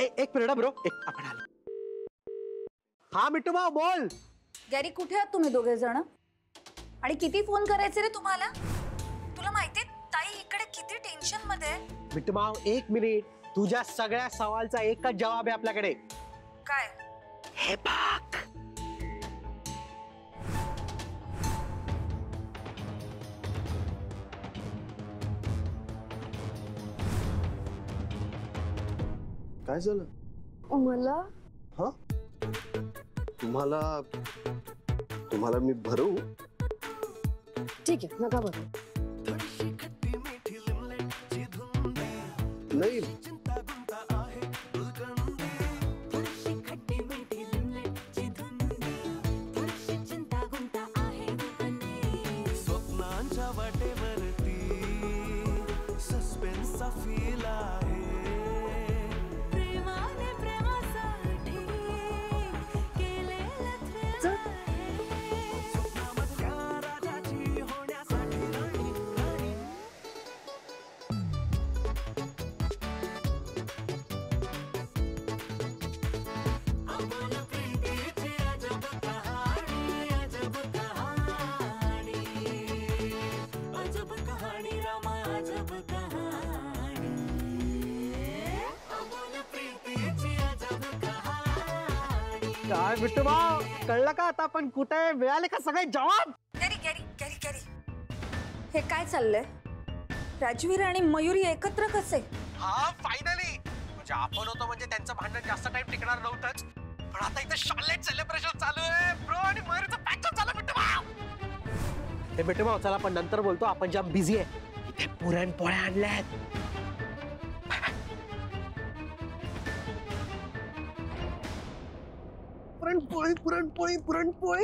एक minute bro, एक आपण आलो. हा मिट्टू भाऊ बोल. गॅरी कुठे आहात तुम्ही दोघे जण? आणि किती फोन करायचे रे तुम्हाला? तुला माहिती ताई इकडे किती टेन्शन मध्ये आहे. मिट्टू भाऊ एक मिनिट, तुझ्या सगळ्या सवालचा एकच जवाब आहे आपल्याकडे. काय? हे बघ. काय झालं? मला हा तुम्हाला मी भरू? ठीक आहे नका बरं. नाही स्वप्नांच्या वाटेवरती सस्पेन्सचा फील आहे. प्रेमाने प्रेमासाठी केलेलं थ्रिल आहे. स्वप्नामधल्या राजाची होण्यासाठी राणी राणी. आपण प्रीतीची अजब कहाणी, अजब कहाणी, अजब कहाणी रामा, अजब कहाणी. आपण प्रीतीची अजब कहाणी. काय मिट्टू भाऊ कळलं का आता आपण कुठे? मिळाले का सगळे जवाब? गॅरी गॅरी गॅरी गॅरी हे काय चाललंय? राजवीर आणि मयुरी एकत्र कसे? हा फायनली. म्हणजे आपण होतो म्हणजे त्यांचं भांडण जास्त टाइम टिकणार नव्हतंच. पण आता इथे शॉर्टलेट सेलिब्रेशन चालू आहे. ब्रो आणि मयुरीचं पॅचअप झालं मिट्टू भाऊ. हे मिट्टू भाऊ चला आपण नंतर बोलतो, आपण जाम बिझी आहे. इथे पुरणपोळ्या आणल्यात. पुरणपोळी पुरणपोळी पुरणपोळी.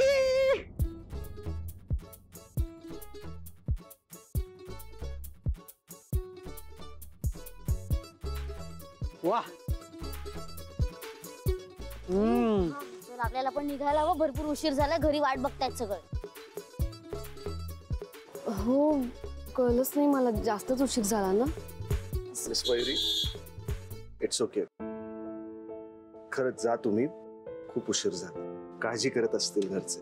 वा. तर आपल्याला पण निघायला हवं, भरपूर उशीर झाला, घरी वाट बघतायत सगळं. हो कळलंच नाही मला, जास्तच उशीर झाला ना. Miss Mayuri it's okay. खरंच जा तुम्ही, खूप उशीर झाला. काळजी करत असतील घरचे.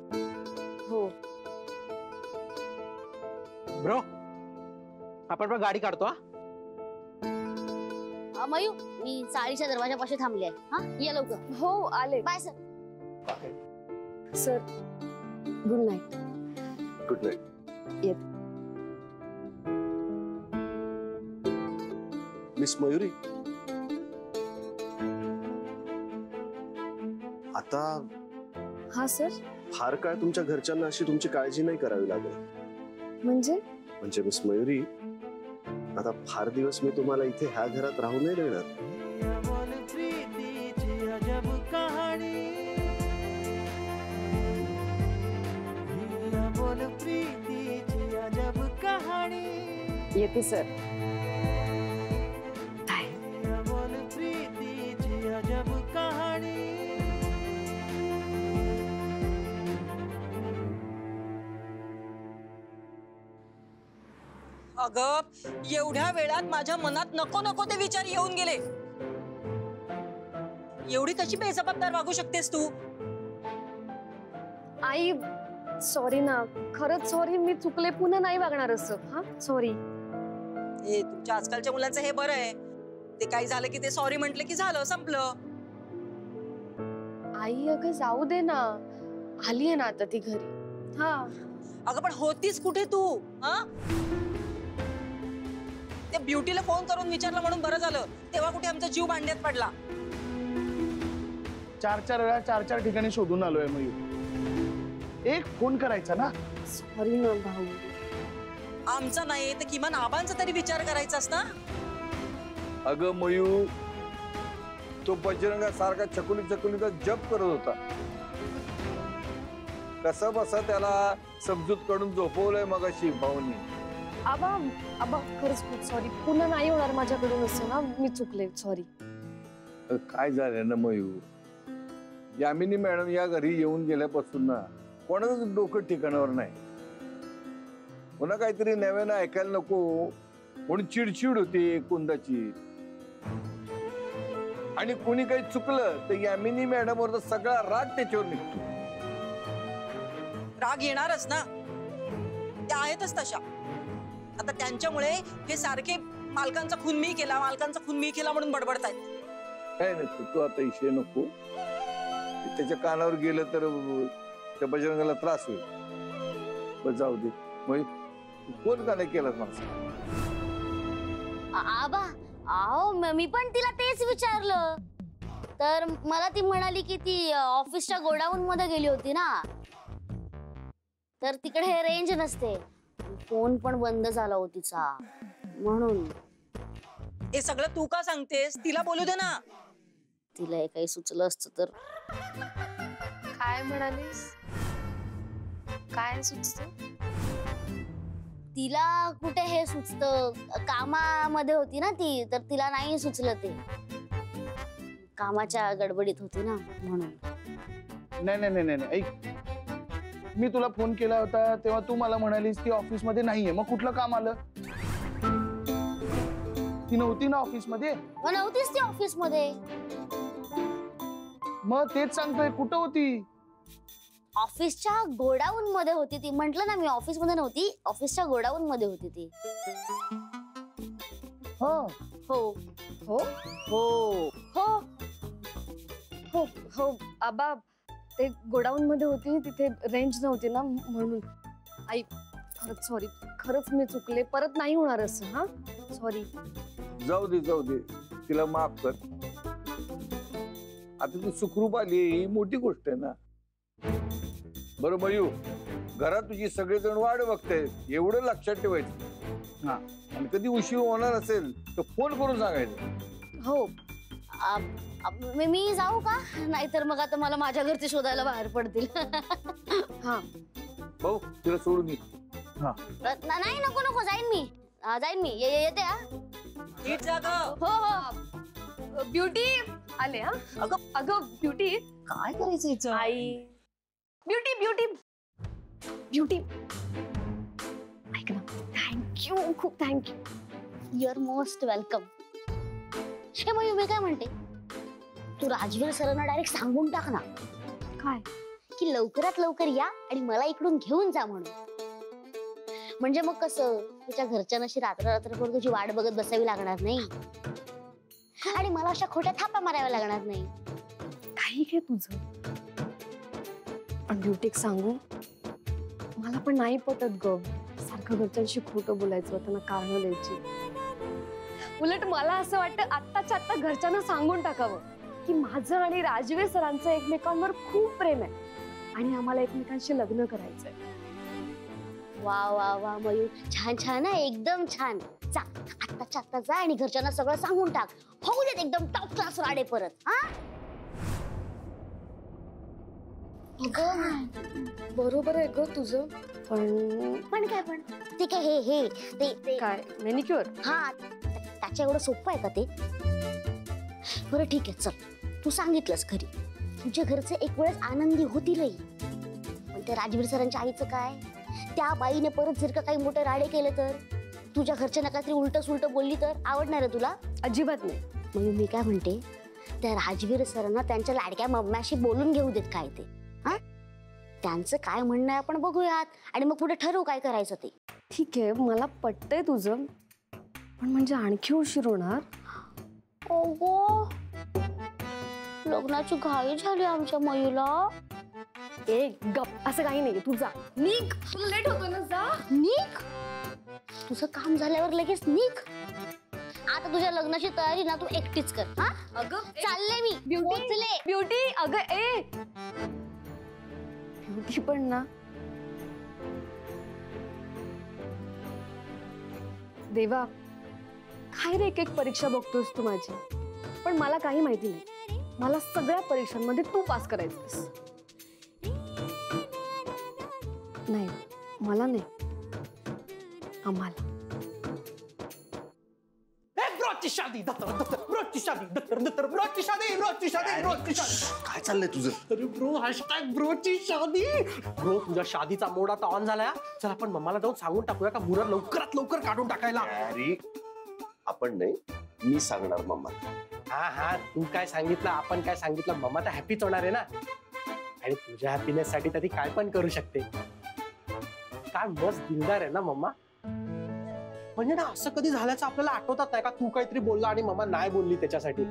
हो ब्रो आपण पण गाडी काढतो. हा मयू मी चाळीच्या दरवाजापाशी थांबले आहे. हा ये लवकर. हो आले. Bye sir. Sir good night. Good night. येत. मिस मयुरी आता हा सर. फार काळ तुमच्या घरच्यांना अशी तुमची काळजी नाही करावी लागेल. म्हणजे मिस मयुरी आता फार दिवस मी तुम्हाला इथे ह्या घरात राहू नाही देणार. अमोल प्रीतीची अजब कहाणी, अमोल प्रीतीची अजब कहाणी. येते सर. अमोल प्रीतीची अजब कहाणी. अगं एवढ्या वेळात माझ्या मनात नको नको ते विचार येऊन गेले. एवढी कशी बेजबाबदार वागू शकतेस तू? आई सॉरी ना, खरंच सॉरी. मी चुकले, पुन्हा नाही वागणार असं. हा सॉरी. हे तुमच्या आजकालच्या मुलांचं हे बरं आहे, ते काही झालं की ते सॉरी म्हटलं की झालं, संपलं. आई अगं जाऊ दे ना, आली आहे ना आता ती घरी. हा अगं पण होतीस कुठे तू? हा त्या ब्युटीला फोन करून विचारलं म्हणून बरं झालं, तेव्हा कुठे आमचा जीव भांड्यात पडला. 4 वेळा 4 ठिकाणी शोधून आलोय मयूर. एक फोन करायचा ना. सॉरी ना भाऊ. आमचा नाही तर किमान आबांचा तरी विचार करायचास ना. अगं मयू तो बजरंगासारखा चकुलीचा जप करत होता. कसा बसा त्याला समजूत कडून झोपवलंय मगाशी भाऊनी. आबा खरंच खूप सॉरी. पुन्हा नाही होणार माझ्याकडून असं ना. मी चुकले, सॉरी. काय झालं ना मयू, यामिनी मॅडम या घरी येऊन गेल्यापासून ना कोणाच डोकं ठिकाणावर नाही. पुन्हा काहीतरी नव्यानं ऐकायला नको म्हणून चिडचिड होती कुंदाची. आणि कोणी काही चुकलं तर यामिनी मॅडमवरचा सगळा राग त्याच्यावर निघतो. राग येणारच ना, त्या आहेतच तशा. आता त्यांच्यामुळे हे सारखे मालकांचा खून मी केला, मालकांचा खून मी केला म्हणून बडबडतायत. काय नाही, तू आता इशे नको. त्याच्या कानावर गेलं तर त्या बजरंगाला त्रास होईल. बस जाऊ दे. मग कोण का नाही केलं माझं? आबा अहो मी पण तिला तेच विचारलं, तर मला ती म्हणाली की ती ऑफिसच्या गोडाऊन मध्ये गेली होती ना, तर तिकडे रेंज नसते, फोन पण बंद झाला होता तिचा, म्हणून. हे सगळं तू का सांगतेस? तिला बोलू दे ना. तिला हे काही सुचलं असतं तर. काय म्हणालीस? काय सुचतं? तिला कुठे हे सुचतं, कामामध्ये होती ना ती, तर तिला नाही सुचलं ते, कामाच्या गडबडीत होती ना म्हणून. नाही नाही नाही नाही, ऐक, मी तुला फोन केला होता तेव्हा तू मला म्हणालीस ती ऑफिस मध्ये नाहीये. मग कुठलं काम आलं? ती नव्हती ना ऑफिस मध्ये? नव्हतीच ती ऑफिस मध्ये. मग तेच सांगतोय, कुठं होती? ऑफिसच्या गोडाऊन मध्ये होती ती. म्हंटल ना मी, ऑफिस मध्ये नव्हती, ऑफिसच्या गोडाऊन मध्ये होती ती. हो हो हो हो हो हो हो आबा, ते गोडाऊन मध्ये होती, तिथे रेंज नव्हती ना म्हणून. आई खरंच सॉरी, खरंच मी चुकले, परत नाही होणार असं. हा सॉरी. जाऊ दे जाऊ दे, तिला माफ कर. आता ती सुखरूप आली ही मोठी गोष्ट आहे ना. बरं मयू, घरात तुझी सगळेजण वाट बघते, एवढं लक्षात ठेवायचं. हा, आणि कधी उशीर होणार असेल तर फोन करून सांगायचं. हो. मी जाऊ का? नाहीतर मग आता मला माझ्या घरचे शोधायला बाहेर पडतील. हा भाऊ, तिला सोडून ये. नाही नको नको, जाईन मी, जाईन मी, येते. हा नीट जा गं. हो हो. ब्युटी आले. हा अगं ब्युटी, काय करायचं हिचं? आई ब्युटी ब्युटी ब्युटी, ऐक ना, थँक्यू, खूप thank you. You are most welcome. हे मग मी काय म्हणते, तू राजवीर सरांना डायरेक्ट सांगून टाक ना. काय? की लवकरात लवकर या आणि मला इकडून घेऊन जा म्हणून. म्हणजे मग कसं, तुझ्या घरच्यांशी रात्र रात्रभर तुझी वाट बघत बसावी लागणार नाही, आणि मला अशा खोट्या थापा माराव्या लागणार नाही. काही घे तुझं. पण ब्युटी सांगू, मला पण नाही पटत ग, सारखं घरच्यांशी खोटं बोलायचं, त्यांना कारणं द्यायची. उलट मला असं वाटतं आत्ताच्या आत्ता घरच्यांना सांगून टाकावं की माझं आणि राजवीर सरांचं एकमेकांवर खूप प्रेम आहे आणि आम्हाला एकमेकांशी लग्न करायचंय. वा वा वा मयूर, छान छान आहे, एकदम छान. जा आत्ताच्या आत्ता जा आणि घरच्यांना सगळं सांगून टाक. होऊ देत एकदम टॉप क्लास राडे परत. हा बरोबर आहे ग तुझं, पण काय पण ते काय हे ते काय मॅनिक्युअर? हा, त्याच्या एवढं सोपं आहे का ते? बरं ठीक आहे, चल, तू सांगितलंस खरी, तुझ्या घरचे एक वेळेस आनंदी होतीलही, पण त्या राजवीर सरांच्या आईचं काय? त्या बाईने परत जर का काही मोठे राडे केले तर, तुझ्या घरच्यांना काहीतरी उलट सुलट बोलली तर आवडणार आहे तुला? अजिबात नाही. म्हणून मी काय म्हणते, त्या राजवीर सरांना त्यांच्या लाडक्या मम्म्याशी बोलून घेऊ देत काय ते. हा, त्यांचं काय म्हणणं आहे आपण बघूयात आणि मग पुढे ठरवू काय करायचं ते. ठीक आहे, मला पटतंय तुझं, पण म्हणजे आणखी उशीर होणार. ओगो, लग्नाची घाई झाली आमच्या मयूला. ए गप, असं काही नाही, तू जा, निघ, तुला लेट होतो ना, जा निघ. तुझं काम झाल्यावर लगेच निघ. आता तुझ्या लग्नाची तयारी ना तू एकटीच कर. हा अगं चालले मी, पोहोचले. ब्युटी, अगं ए ब्युटी, पण ना देवा, काय रे एक एक परीक्षा बघतोस तू माझी, पण मला काही माहिती नाही. मला सगळ्या परीक्षांमध्ये तू पास करायचंस. नाही, मला नाही, आम्हाला. काय चाललंय तुझं? अरे ब्रो, हॅशटॅग ब्रोची शादी. ब्रो, तुझ्या शादीचा मोड आता ऑन झालाय. चल आपण मम्माला जाऊन सांगून टाकूया का मुहूर्त लवकरात लवकर काढून टाकायला. अरे आपण नाही, मी सांगणार मम्मा. हा हा, तू काय सांगितलं आपण काय सांगितलं, मम्मा तर हॅपीच होणार आहे ना. आणि तुझ्या हॅपीनेस साठी तरी काय पण करू शकते. काय मस्त दिलदार आहे ना मम्मा. म्हणजे ना असं कधी झाल्याचं आपल्याला आठवतात नाही का, तू काहीतरी बोलला आणि मम्मा नाही बोलली त्याच्यासाठी.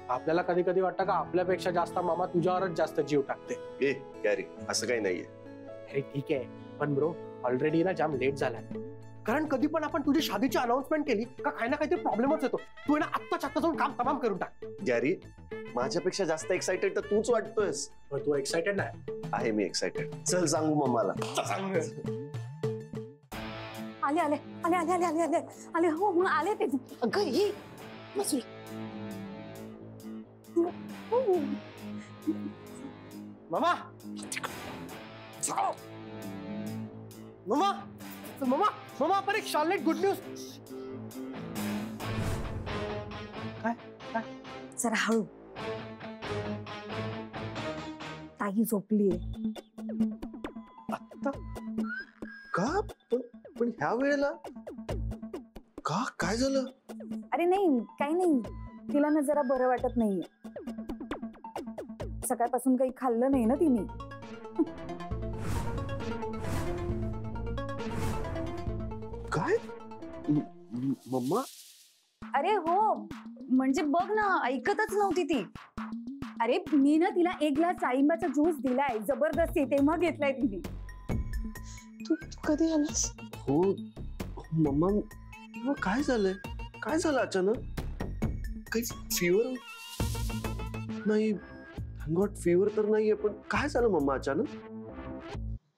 आपल्याला कधी कधी वाटतं का आपल्यापेक्षा जास्त मामा तुझ्यावरच जास्त जीव टाकते. ए गॅरी, असं काही नाहीये. अरे ठीक आहे, पण ब्रो ऑलरेडी ना जाम लेट झालाय. कारण कधी पण आपण तुझी शादीची अनाउन्समेंट केली का काही ना काहीतरी प्रॉब्लेमच येतो. तू ना आत्ताच आत्ता जाऊन काम तमाम करून टाक. गॅरी, माझ्यापेक्षा जास्त एक्साइटेड तर तूच वाटतोयस. पण तू एक्साइटेड नाही आहे मी एक्साइटेड. चल सांगू मम्माला. आले आले आले आले आले आले आले आले हो हो आले ते. अगं ये बसू. मामा मामा मामा मामा, आपण एक शार्लेट गुड न्यूज. काय काय जरा हळू. ताई झोपलीये. आत्ता का पण ह्या वेळेला का, काय झालं? अरे नाही काही नाही, तिला ना जरा बरं वाटत नाहीये. सकाळपासून काही खाल्लं नाही ना तिने. काय मम्मा? अरे हो, म्हणजे बघ ना, ऐकतच नव्हती ती. अरे मी ना तिला एक ग्लास डाळिंबाचा ज्यूस दिलाय जबरदस्ती, तेव्हा घेतलाय तिने. तू कधी आलास? हो मम्मा, मग काय झालंय? काय झालं अचानक? काही फीवर नाही? गॉट फीवर तर नाहीये, पण काय झालं मम्मा अचानक?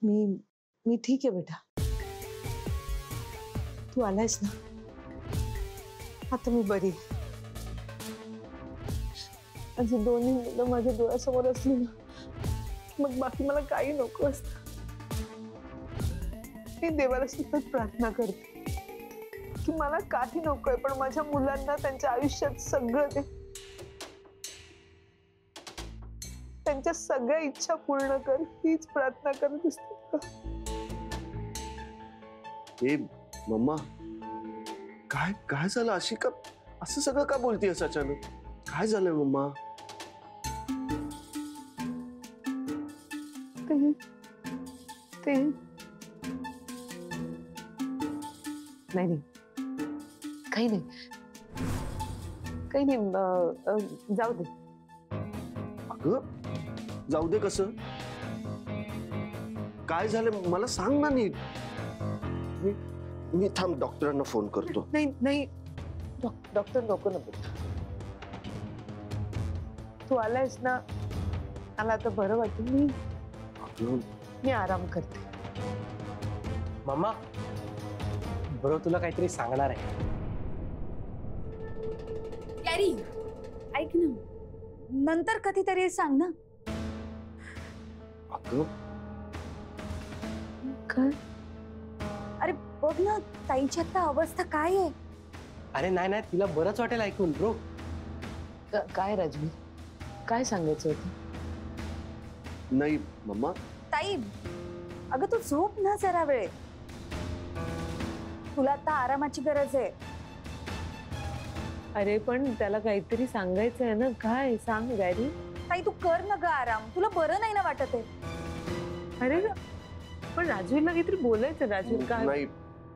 मी ठीक आहे बेटा. तू आलायस ना, आता मी बरी. माझी दोन्ही मुलं माझ्या डोळ्यासमोर असली ना, मग बाकी मला काही नको असतं. मी देवाला सतत प्रार्थना करते की मला काही नकोय, पण माझ्या मुलांना त्यांच्या आयुष्यात सगळं दे. त्यांच्या सगळ्या इच्छा पूर्ण कर, हीच प्रार्थना करत असते. हे मम्मा, काय काय झालं? अशी का, असं सगळं का बोलतीयस अचानक? काय झालंय मम्मा? ते नाही काही नाही, काही नाही. जाऊ दे. अगं जाऊ दे कसं? काय झालं मला सांग ना नीट. मी थांब, डॉक्टरांना फोन करतो. नाही नाही, डॉक्टर नको ना बेटा. तू आलायस ना, मला आता बरं वाटेल. मी आराम करते. मामा ब्रो तुला काहीतरी सांगणार आहे. गॅरी ऐक ना, नंतर कधीतरी सांग ना. अगं काय? अरे बघ ना, ताईची आता अवस्था काय आहे. अरे नाही नाही, तिला बरंच वाटेल ऐकून ब्रो. काय राजवीर, काय सांगायचं होतं? नाही मम्मा. ताई अगं तू झोप ना जरा वेळ. तुला आता आरामाची गरज आहे. अरे पण त्याला काहीतरी सांगायचं आहे ना. काय सांग गॅरी? ताई तू कर ना ग आराम, तुला बरं नाही ना वाटत आहे? अरे पण राजवीरला काहीतरी बोलायचं. राजवीर काय? नाही,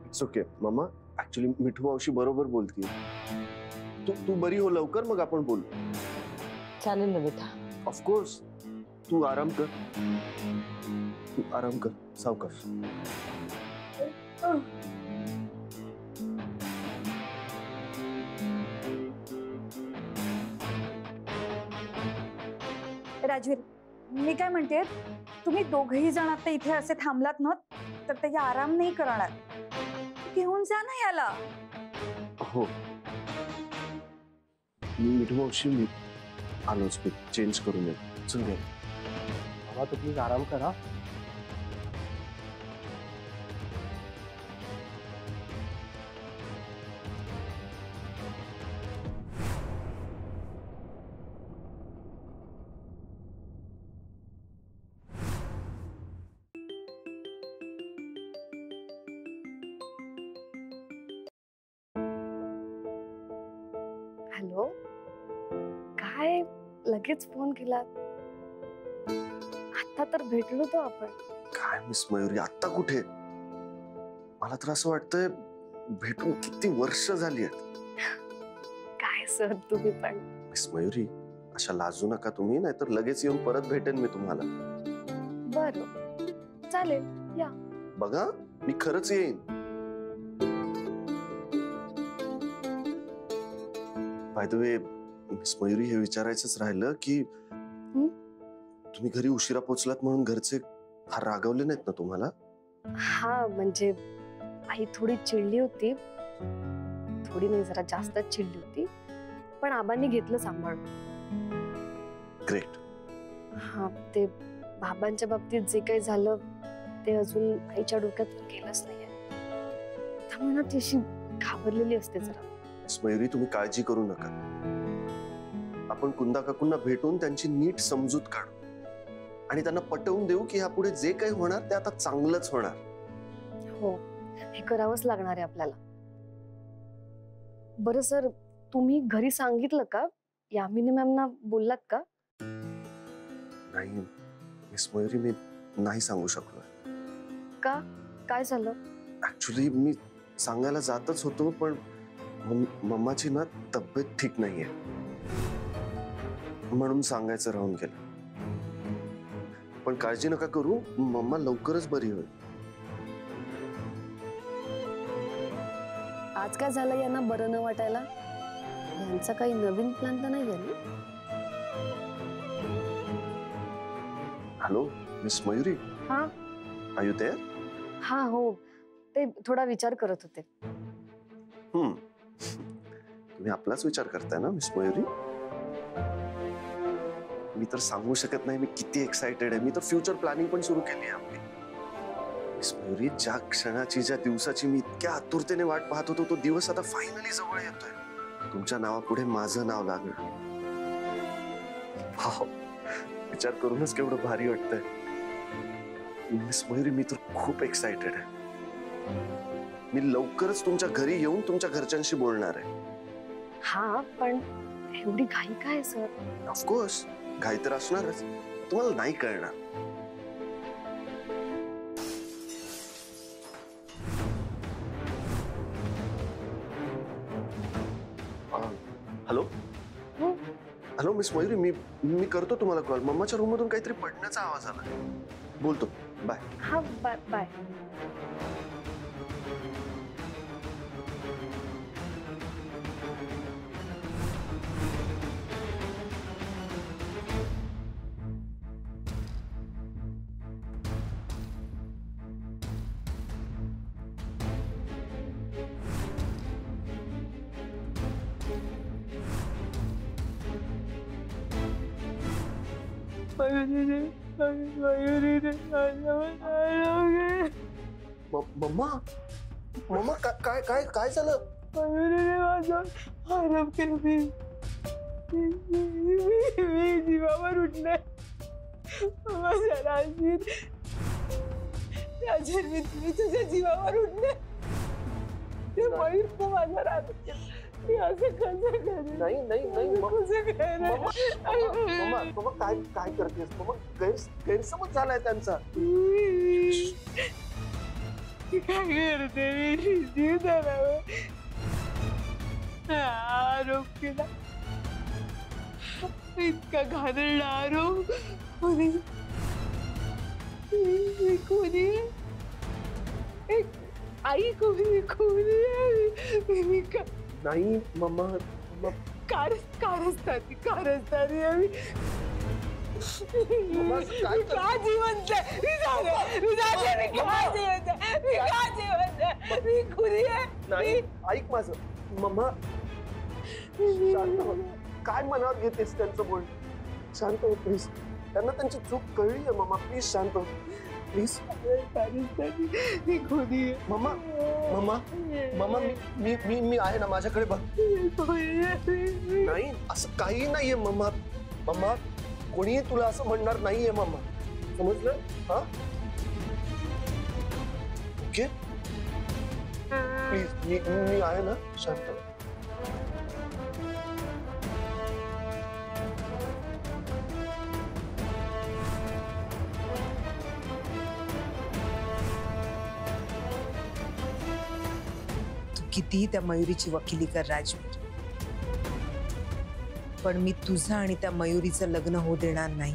इट्स ओके मम्मा. ऍक्च्युली मिठू मावशी बरोबर बोलते. तू बरी हो लवकर, मग आपण बोलू. चालेल ना बेटा. ऑफकोर्स. तू आराम कर, तू आराम कर, सावकाश. राजवीर मी काय म्हणते, तुम्ही दोघही जण आता इथे असे थांबलात ना, तर ते आराम नाही करणार. घेऊन जा ना याला. हो मिठू मावशी, मी आलोच. मी चेंज करून येतो. चल गे. मामा तू प्लीज आराम करा. हॅलो काय लगेच फोन केला? आता तर भेटलो तो आपण. काय मिस मयुरी, आता कुठे? मला तर असं वाटतंय भेटून किती वर्ष झाली आहेत. काय सर तुम्ही पण. मिस मयुरी, अशा लाजू नका तुम्ही, नाहीतर लगेच येऊन परत भेटेन मी तुम्हाला. बरं चालेल, या. बघा, मी खरंच येईन. By the way miss Mayuri, हे विचारायचंच राहिलं की तुम्ही घरी उशिरा पोहोचलात म्हणून घरचे फार रागवले नाहीत ना तुम्हाला? हा म्हणजे आई थोडी चिडली होती, थोडी नाही जरा जास्तच चिडली होती, पण आबांनी घेतलं सांभाळून. ग्रेट. हा ते बाबांच्या बाबतीत जे काही झालं ते अजून आईच्या डोक्यातून गेलंच नाहीये, त्यामुळे ना ती अशी घाबरलेली असते जरा. मिस मयुरी, तुम्ही काळजी करू नका. आपण कुंदा काकूंना भेटून त्यांची नीट समजूत काढू आणि त्यांना पटवून देऊ की ह्यापुढे जे काही होणार ते आता चांगलंच होणार. हो, हे करावंच लागणार आहे आपल्याला. बरं सर, तुम्ही घरी सांगितलं का? यामिनी मॅमना बोललात का? नाही मिस मयुरी, मी नाही सांगू शकलो. का? काय झालं? ऍक्च्युली मी सांगायला जातच होतो, पण मम्माची ना तब्येत ठीक नाहीये म्हणून सांगायचं राहून गेलं. पण काळजी नका करू, मम्मा लवकरच बरी होईल. आज काय झालं यांना बरं न वाटायला? यांचा काही नवीन प्लॅन तर नाही आहे ना? Hello miss Mayuri. हा आर यू देअर? हा हो, ते थोडा विचार करत होते. तुम्ही आपलाच विचार करताय ना मिस मयुरी? मी तर सांगू शकत नाही मी किती एक्साइटेड आहे. मी तर फ्युचर प्लॅनिंग पण सुरू केली आहे आपली. मिस मयुरी, ज्या क्षणाची, ज्या दिवसाची मी इतक्या आतुरतेने वाट पाहत होतो, तो दिवस आता फायनली जवळ येतोय. तुमच्या नावापुढे माझं नाव लागणार. वाव, विचार करूनच केवढं भारी वाटतंय. मिस मयुरी, मी तर खूप एक्साइटेड आहे. मी लवकरच तुमच्या घरी येऊन तुमच्या घरच्यांशी बोलणार आहे. हा पण एवढी घाई काय सर? ऑफकोर्स घाई तर असणारच, तुम्हाला नाही कळणार. हॅलो हॅलो मिस मयुरी, मी करतो तुम्हाला कॉल. मम्माच्या रूम मधून काहीतरी पडण्याचा आवाज आला. बोलतो. बाय. हा बाय बाय. मम्मा, मम्मा काय काय काय झालं? मी जीवावर उठले. मी तुझ्या जीवावर उठले. ते मयूर तो माझा राहत. मी असं कसं करेन? नाही नाही नाही मम्मा, मम्मा काय काय करतेस? मम्मा गैरसमज झालाय त्यांचा. काय करते? मी जीव धरावं आरोप केला. इतका घाणेरडा आरोप. कोणी आई कोणी मी नाही मम्मा, कारस्तानी काय जिवंत मी खुरी आहे. नाही, ऐक माझं. मम्मा शांत हो. काय मनात घेतेस त्यांचं बोल? शांत हो प्लीज. त्यांना त्यांची चूक कळली आहे मम्मा. प्लीज शांत हो प्लीज. मी खुरी आहे. मम्मा मम्मा मम्मा मी मी मी आहे ना, माझ्याकडे बघ. नाही असं काही नाहीये मम्मा. मम्मा कोणीही तुला असं म्हणणार नाहीये मम्मा, समजलं? हा ओके प्लीज. मी आहे ना, शांत. कितीही त्या मयुरीची वकिली कर राजवीर, पण मी तुझं आणि त्या मयुरीचं लग्न होऊ देणार नाही.